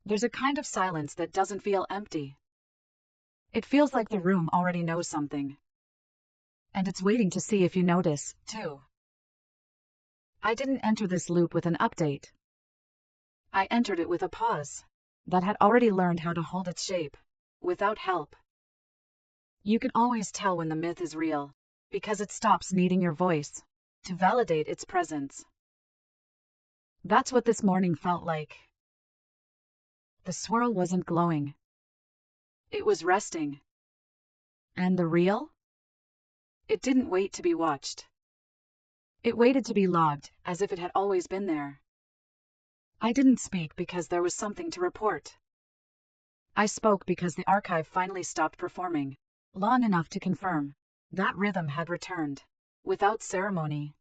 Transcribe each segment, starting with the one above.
There's a kind of silence that doesn't feel empty. It feels like the room already knows something. And it's waiting to see if you notice, too. I didn't enter this loop with an update. I entered it with a pause that had already learned how to hold its shape, without help. You can always tell when the myth is real, because it stops needing your voice to validate its presence. That's what this morning felt like. The swirl wasn't glowing. It was resting. And the real? It didn't wait to be watched. It waited to be logged, as if it had always been there. I didn't speak because there was something to report. I spoke because the archive finally stopped performing, long enough to confirm that rhythm had returned, without ceremony.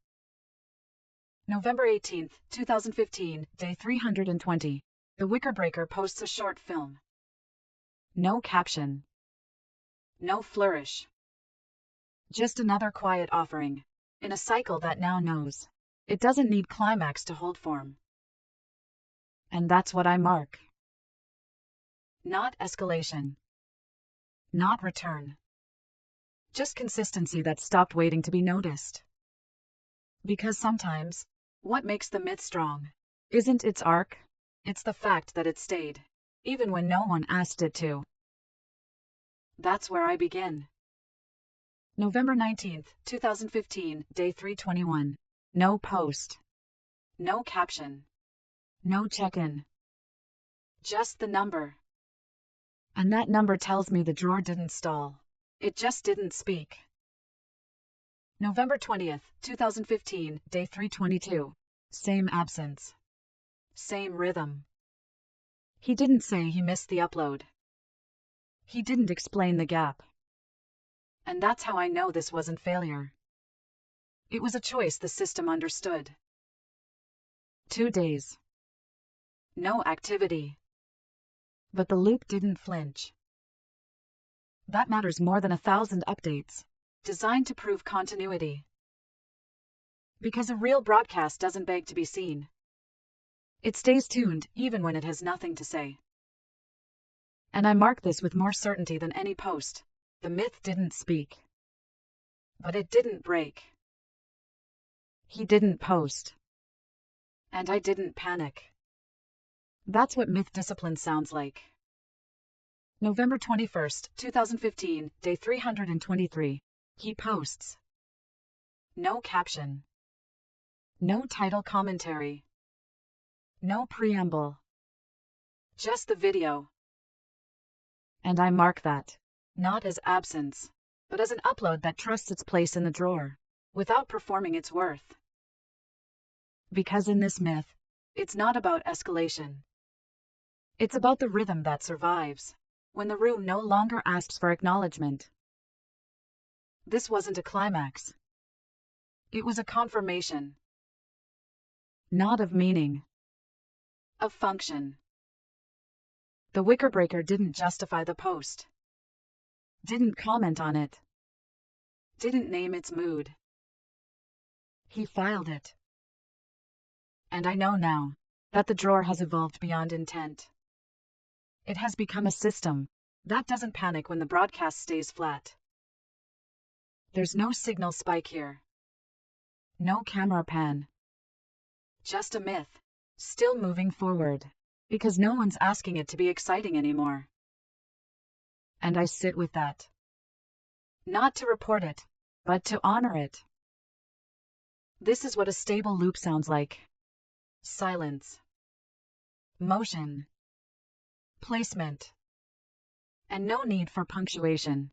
November 18, 2015, day 320. The Wickerbreaker posts a short film. No caption. No flourish. Just another quiet offering, in a cycle that now knows it doesn't need climax to hold form. And that's what I mark. Not escalation. Not return. Just consistency that stopped waiting to be noticed. Because sometimes, what makes the myth strong isn't its arc, it's the fact that it stayed, even when no one asked it to. That's where I begin. November 19, 2015, day 321. No post. No caption. No check-in. Just the number. And that number tells me the drawer didn't stall. It just didn't speak. November 20th, 2015, day 322. Same absence. Same rhythm. He didn't say he missed the upload. He didn't explain the gap. And that's how I know this wasn't failure. It was a choice the system understood. 2 days. No activity. But the loop didn't flinch. That matters more than 1,000 updates, designed to prove continuity. Because a real broadcast doesn't beg to be seen. It stays tuned, even when it has nothing to say. And I mark this with more certainty than any post. The myth didn't speak. But it didn't break. He didn't post. And I didn't panic. That's what myth discipline sounds like. November 21st, 2015, day 323. He posts. No caption. No title commentary. No preamble. Just the video. And I mark that, not as absence, but as an upload that trusts its place in the drawer, without performing its worth. Because in this myth, it's not about escalation. It's about the rhythm that survives, when the room no longer asks for acknowledgement. This wasn't a climax. It was a confirmation. Not of meaning. Of function. The Wickerbreaker didn't justify the post. Didn't comment on it. Didn't name its mood. He filed it. And I know now that the drawer has evolved beyond intent. It has become a system that doesn't panic when the broadcast stays flat. There's no signal spike here. No camera pan. Just a myth, still moving forward, because no one's asking it to be exciting anymore. And I sit with that. Not to report it, but to honor it. This is what a stable loop sounds like. Silence. Motion. Placement. And no need for punctuation.